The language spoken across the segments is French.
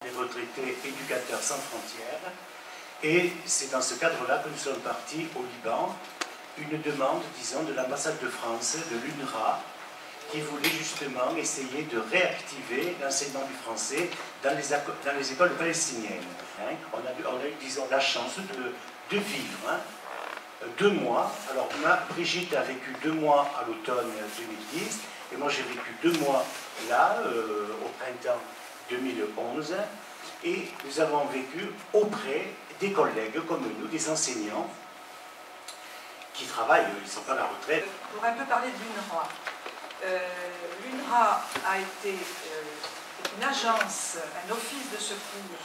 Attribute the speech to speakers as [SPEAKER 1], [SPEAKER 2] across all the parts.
[SPEAKER 1] des retraités éducateurs sans frontières. Et c'est dans ce cadre-là que nous sommes partis au Liban, une demande, disons, de l'ambassade de France, de l'UNRWA, qui voulait justement essayer de réactiver l'enseignement du français dans les écoles palestiniennes. On a eu, disons, la chance de vivre 2 mois. Alors, Brigitte a vécu 2 mois à l'automne 2010, et moi j'ai vécu 2 mois là, au printemps 2011, et nous avons vécu auprès des collègues comme nous, des enseignants qui travaillent, ils ne sont pas à la retraite.
[SPEAKER 2] Pour un peu parler de l'UNRWA. L'UNRWA a été une agence, un office de secours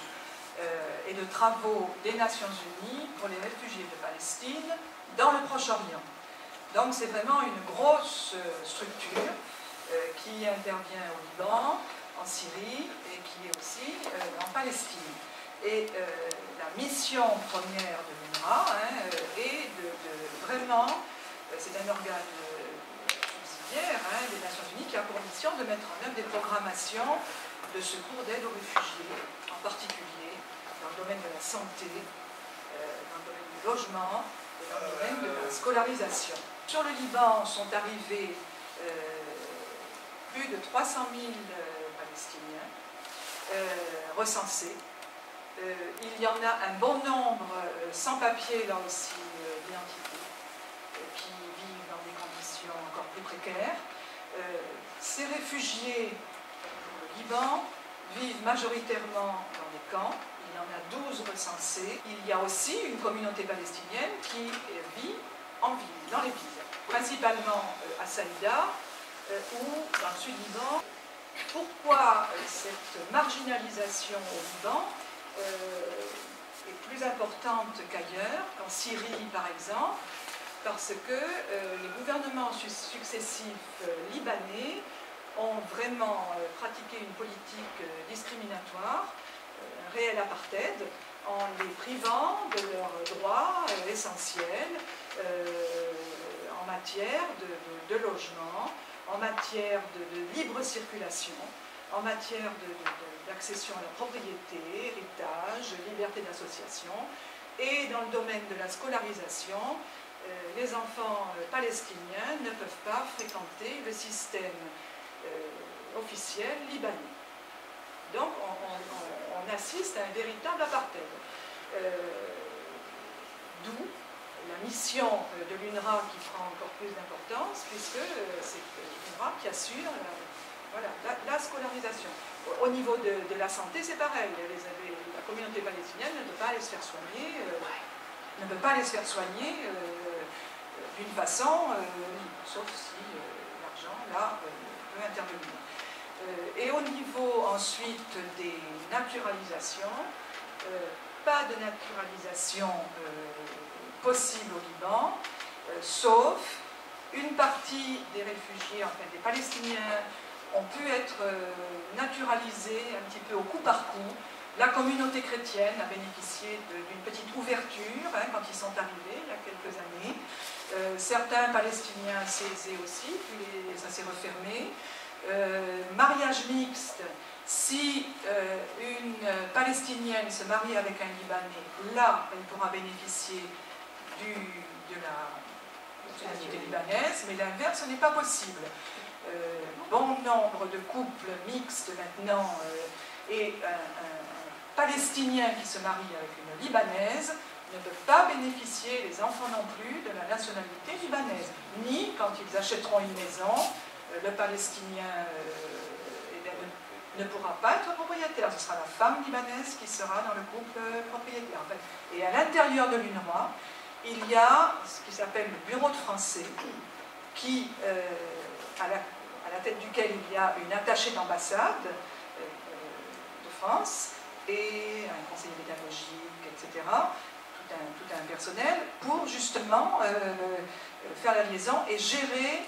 [SPEAKER 2] et de travaux des Nations Unies pour les réfugiés de Palestine dans le Proche-Orient. Donc c'est vraiment une grosse structure qui intervient au Liban, en Syrie et qui est aussi en Palestine. Et la mission première de l'UNRWA est de vraiment, c'est un organe subsidiaire des Nations Unies qui a pour mission de mettre en œuvre des programmations de secours d'aide aux réfugiés, en particulier dans le domaine de la santé, dans le domaine du logement et dans le domaine de la scolarisation. Sur le Liban sont arrivés plus de 300 000 Palestiniens recensés. Il y en a un bon nombre sans papier, là aussi d'identité, qui vivent dans des conditions encore plus précaires. Ces réfugiés au Liban vivent majoritairement dans des camps. Il y en a 12 recensés. Il y a aussi une communauté palestinienne qui vit en ville, dans les villes, principalement à Saïda ou dans le sud Liban. Pourquoi cette marginalisation au Liban est plus importante qu'ailleurs, qu'en Syrie par exemple, parce que les gouvernements successifs libanais ont vraiment pratiqué une politique discriminatoire, un réel apartheid, en les privant de leurs droits essentiels en matière de logement, en matière de libre circulation, en matière d'accession à la propriété, héritage, liberté d'association, et dans le domaine de la scolarisation, les enfants palestiniens ne peuvent pas fréquenter le système officiel libanais. Donc on assiste à un véritable apartheid. D'où la mission de l'UNRWA qui prend encore plus d'importance, puisque c'est l'UNRWA qui assure la scolarisation. Au niveau de la santé, c'est pareil. La communauté palestinienne ne peut pas aller se faire soigner, d'une façon libre, sauf si l'argent, là, peut intervenir. Et au niveau ensuite des naturalisations, pas de naturalisation possible au Liban, sauf une partie des réfugiés, en fait des Palestiniens, ont pu être naturalisés un petit peu au coup par coup. La communauté chrétienne a bénéficié d'une petite ouverture quand ils sont arrivés il y a quelques années. Certains Palestiniens s'aisaient aussi, puis ça s'est refermé. Mariage mixte, si une Palestinienne se marie avec un Libanais, là, elle pourra bénéficier de la nationalité libanaise, mais l'inverse, ce n'est pas possible. Bon nombre de couples mixtes maintenant et un Palestinien qui se marie avec une Libanaise ne peuvent pas bénéficier, les enfants non plus, de la nationalité libanaise. Ni quand ils achèteront une maison, le Palestinien ne pourra pas être propriétaire. Ce sera la femme libanaise qui sera dans le couple propriétaire. En fait. Et à l'intérieur de l'UNRWA, il y a ce qui s'appelle le bureau de français, qui, à la tête duquel il y a une attachée d'ambassade de France et un conseiller pédagogique, etc., tout un personnel, pour justement faire la liaison et gérer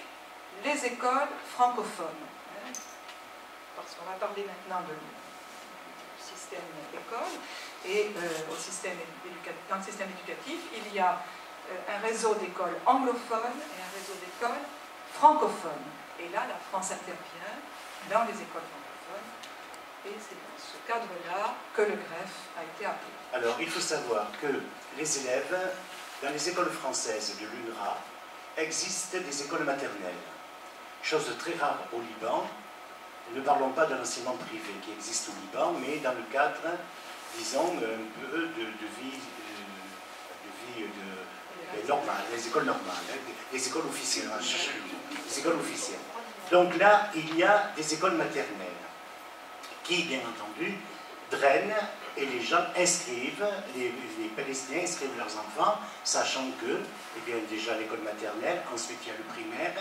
[SPEAKER 2] les écoles francophones. Parce qu'on va parler maintenant du système école, et dans le système éducatif, il y a un réseau d'écoles anglophones et un réseau d'écoles francophones. Et là, la France intervient dans les écoles francophones et c'est dans ce cadre-là que le greffe a été appelé.
[SPEAKER 1] Alors, il faut savoir que les élèves, dans les écoles françaises de l'UNRWA, existent des écoles maternelles. Chose très rare au Liban. Ne parlons pas de l'enseignement privé qui existe au Liban, mais dans le cadre, disons, un peu de vie normale, les écoles normales, les écoles officielles. Les écoles officielles. Donc là, il y a des écoles maternelles qui, bien entendu, drainent et les gens inscrivent, les Palestiniens inscrivent leurs enfants, sachant que, eh bien, déjà l'école maternelle, ensuite il y a le primaire,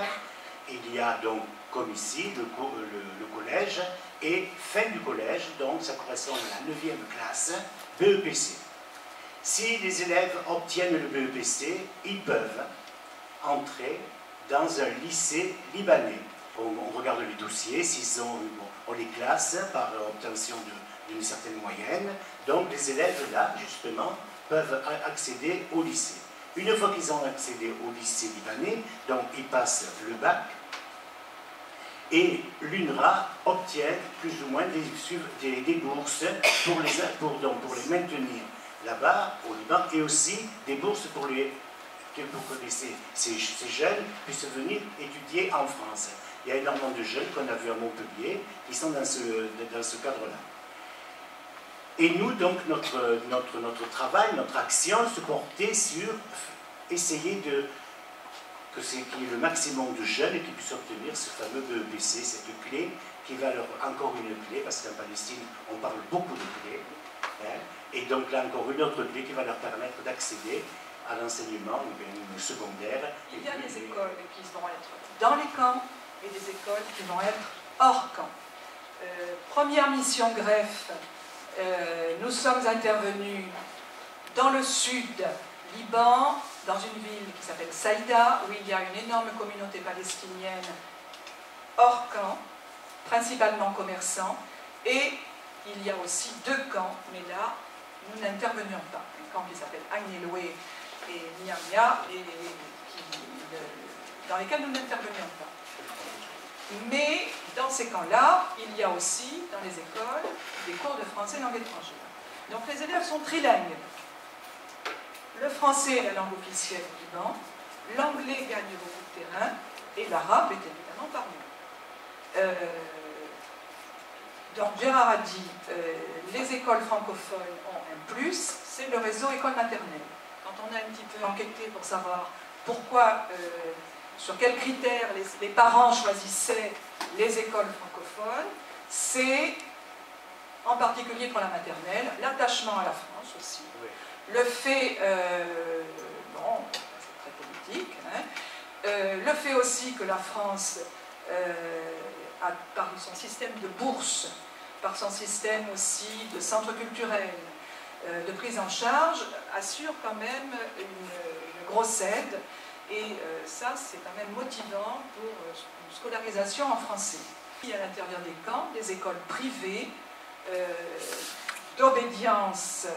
[SPEAKER 1] il y a donc, comme ici, le collège, et fin du collège, donc ça correspond à la 9e classe, BEPC. Si les élèves obtiennent le BEPC, ils peuvent entrer dans un lycée libanais. On regarde les dossiers, on les classe par obtention d'une certaine moyenne. Donc les élèves là, justement, peuvent accéder au lycée. Une fois qu'ils ont accédé au lycée libanais, donc ils passent le bac, et l'UNRWA obtient plus ou moins des bourses pour les maintenir là-bas au Liban, et aussi des bourses pour que ces jeunes puissent venir étudier en France. Il y a énormément de jeunes qu'on a vus à Montpellier qui sont dans ce cadre-là. Et nous, donc, notre travail, notre action se portait sur essayer qu'il y ait le maximum de jeunes qui puissent obtenir ce fameux BEPC, cette clé qui va leur encore une clé, parce qu'en Palestine, on parle beaucoup de clés. Hein, et donc là, encore une autre clé qui va leur permettre d'accéder à l'enseignement secondaire.
[SPEAKER 2] Il y a des écoles qui vont être dans les camps et des écoles qui vont être hors camp. Première mission greffe, nous sommes intervenus dans le sud Liban, dans une ville qui s'appelle Saïda, où il y a une énorme communauté palestinienne hors camp, principalement commerçants, et il y a aussi 2 camps, mais là, nous n'intervenions pas. Un camp qui s'appelle Ain Eloué et Miamia, dans lesquels nous n'intervenions pas. Mais dans ces camps-là, il y a aussi, dans les écoles, des cours de français langue étrangère. Donc les élèves sont trilingues. Le français est la langue officielle du Liban, l'anglais gagne beaucoup de terrain, et l'arabe est évidemment parlé. Donc Gérard a dit, les écoles francophones ont un plus, c'est le réseau école maternelle. Quand on a un petit peu enquêté pour savoir pourquoi, sur quels critères les parents choisissaient les écoles francophones, c'est, en particulier pour la maternelle, l'attachement à la France aussi. Oui. Le fait, bon, c'est très politique, hein, le fait aussi que la France, par son système de bourse, par son système aussi de centres culturels, de prise en charge, assure quand même une grosse aide, et ça c'est quand même motivant pour une scolarisation en français. Il y a à l'intérieur des camps des écoles privées d'obédience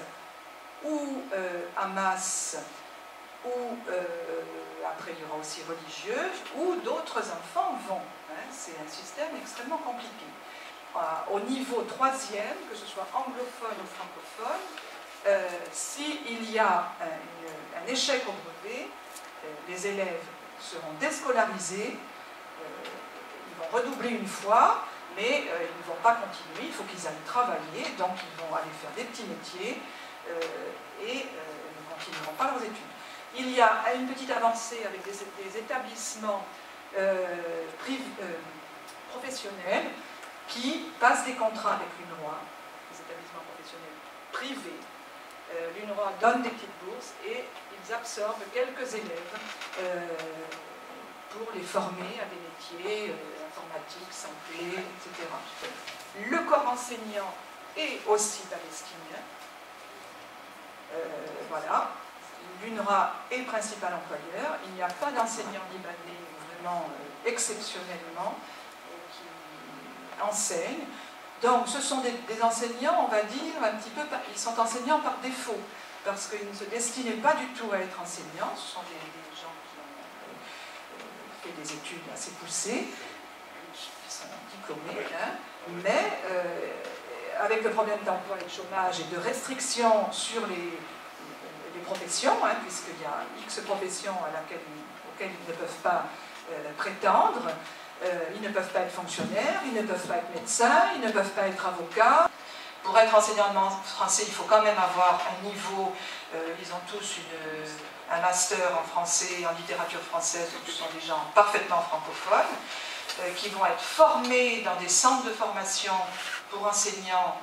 [SPEAKER 2] ou Hamas, ou après il y aura aussi religieuses, où d'autres enfants vont. Hein, c'est un système extrêmement compliqué. Au niveau 3e, que ce soit anglophone ou francophone, s'il y a un échec au brevet, les élèves seront déscolarisés, ils vont redoubler une fois, mais ils ne vont pas continuer, il faut qu'ils aillent travailler, donc ils vont aller faire des petits métiers, et ne continueront pas leurs études. Il y a une petite avancée avec des établissements professionnels qui passent des contrats avec l'UNRWA, des établissements professionnels privés. L'UNRWA donne des petites bourses et ils absorbent quelques élèves pour les former à des métiers informatiques, santé, etc. Le corps enseignant est aussi palestinien. Voilà, l'UNRWA est principal employeur, il n'y a pas d'enseignants libanais vraiment exceptionnellement qui enseignent. Donc ce sont des enseignants, on va dire, un petit peu, ils sont enseignants par défaut, parce qu'ils ne se destinaient pas du tout à être enseignants, ce sont des gens qui ont fait des études assez poussées, qui sont diplômés, hein, mais avec le problème d'emploi et de chômage et de restrictions sur les professions, hein, puisqu'il y a X professions auxquelles ils ne peuvent pas prétendre, ils ne peuvent pas être fonctionnaires, ils ne peuvent pas être médecins, ils ne peuvent pas être avocats. Pour être enseignant de français, il faut quand même avoir un niveau, ils ont tous un master en français, en littérature française, donc ce sont des gens parfaitement francophones, qui vont être formés dans des centres de formation pour enseignants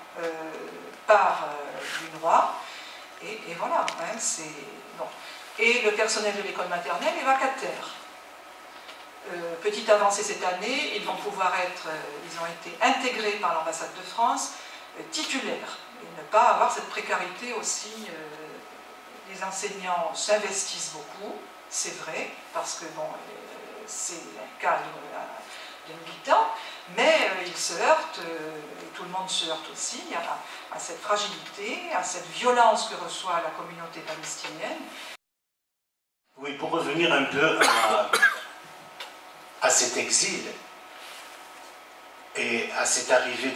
[SPEAKER 2] par l'UNRWA. Et voilà, hein, c'est bon. Et le personnel de l'école maternelle est vacataire. Petite avancée cette année, ils vont pouvoir être, ils ont été intégrés par l'ambassade de France titulaires, et ne pas avoir cette précarité aussi. Les enseignants s'investissent beaucoup, c'est vrai, parce que bon, c'est un cadre de militants, mais ils se heurtent, et tout le monde se heurte aussi, à cette fragilité, à cette violence que reçoit la communauté palestinienne.
[SPEAKER 1] Oui, pour revenir un peu à cet exil et à cette arrivée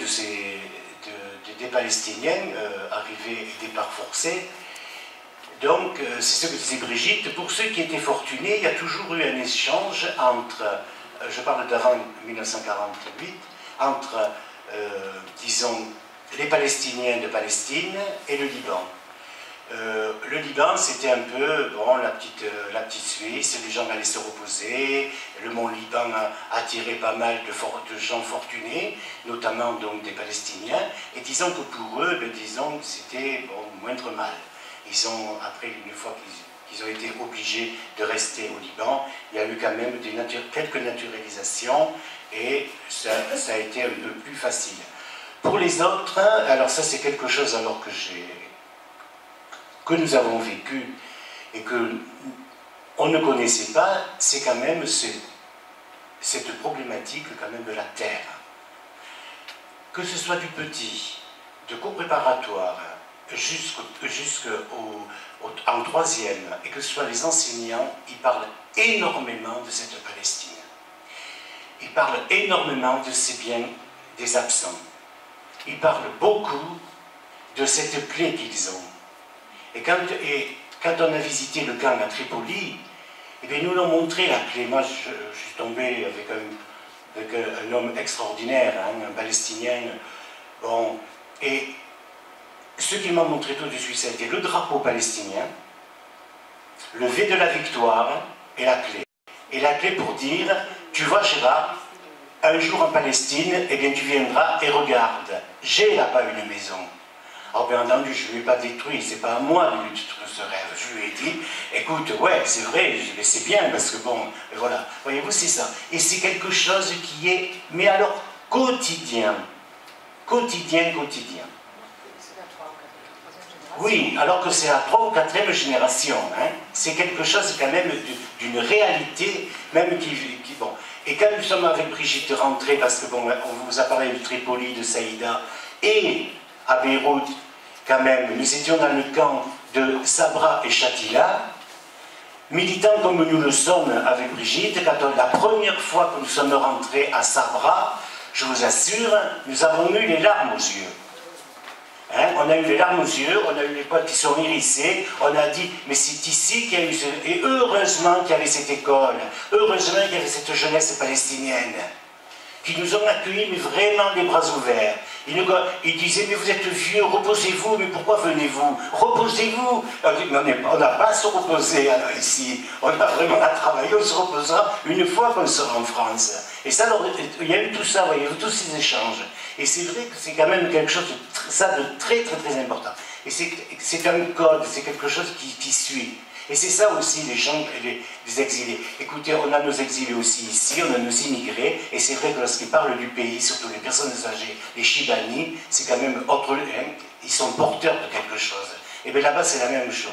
[SPEAKER 1] des Palestiniens, arrivée et départ forcé, donc c'est ce que disait Brigitte, pour ceux qui étaient fortunés, il y a toujours eu un échange entre, je parle d'avant 1948, entre, disons, les Palestiniens de Palestine et le Liban. Le Liban, c'était un peu bon, la petite Suisse, les gens allaient se reposer, le mont Liban a attiré pas mal de gens fortunés, notamment donc des Palestiniens, et disons que pour eux, disons, c'était bon, moindre mal. Ils ont, après, une fois qu'ils ont été obligés de rester au Liban, il y a eu quand même quelques naturalisations, et ça a été un peu plus facile. Pour les autres, alors ça c'est quelque chose alors que nous avons vécu et qu'on ne connaissait pas, c'est quand même cette problématique quand même de la terre. Que ce soit du petit, de cours préparatoires, jusqu'en troisième, et que ce soit les enseignants, ils parlent énormément de cette Palestine. Ils parlent énormément de ces biens des absents. Ils parlent beaucoup de cette clé qu'ils ont. Et quand on a visité le camp à Tripoli, eh bien, nous l'ont montré la clé. Moi, je suis tombé avec un homme extraordinaire, hein, un Palestinien. Bon, et ce qu'il m'a montré tout de suite, ça a été le drapeau palestinien, le V de la victoire et la clé. Et la clé pour dire, tu vois Gérard, un jour en Palestine, eh bien tu viendras et regarde, j'ai là-bas une maison. Alors bien entendu, je ne lui ai pas détruit, c'est pas à moi de lui détruire ce rêve. Je lui ai dit, écoute, ouais, c'est vrai, c'est bien, parce que bon, voilà, voyez-vous, c'est ça. Et c'est quelque chose qui est, mais alors, quotidien. Quotidien. Oui, alors que c'est la 3e ou 4e génération. Hein. C'est quelque chose quand même d'une réalité, même qui bon. Et quand nous sommes avec Brigitte rentrés, parce que bon, on vous a parlé de Tripoli, de Saïda, et à Beyrouth, quand même, nous étions dans le camp de Sabra et Shatila, militants comme nous le sommes avec Brigitte, la première fois que nous sommes rentrés à Sabra, je vous assure, nous avons eu les larmes aux yeux. Hein, on a eu les larmes aux yeux, on a eu les potes qui sont hérissés, on a dit, mais c'est ici qu'il y a eu et heureusement qu'il y avait cette école, heureusement qu'il y avait cette jeunesse palestinienne, qui nous ont accueillis, mais vraiment les bras ouverts. Ils disaient, mais vous êtes vieux, reposez-vous, mais pourquoi venez-vous? Reposez-vous. On n'a pas à se reposer alors, ici, on a vraiment à travailler, on se reposera une fois qu'on sera en France. Et ça, alors, il y a eu tout ça, voyez-vous, tous ces échanges. Et c'est vrai que c'est quand même quelque chose de très important. Et c'est un code, c'est quelque chose qui suit. Et c'est ça aussi les gens, les exilés. Écoutez, on a nos exilés aussi ici, on a nos immigrés, et c'est vrai que lorsqu'ils parlent du pays, surtout les personnes âgées, les Chibani, c'est quand même autre, hein, ils sont porteurs de quelque chose. Et bien là-bas, c'est la même chose.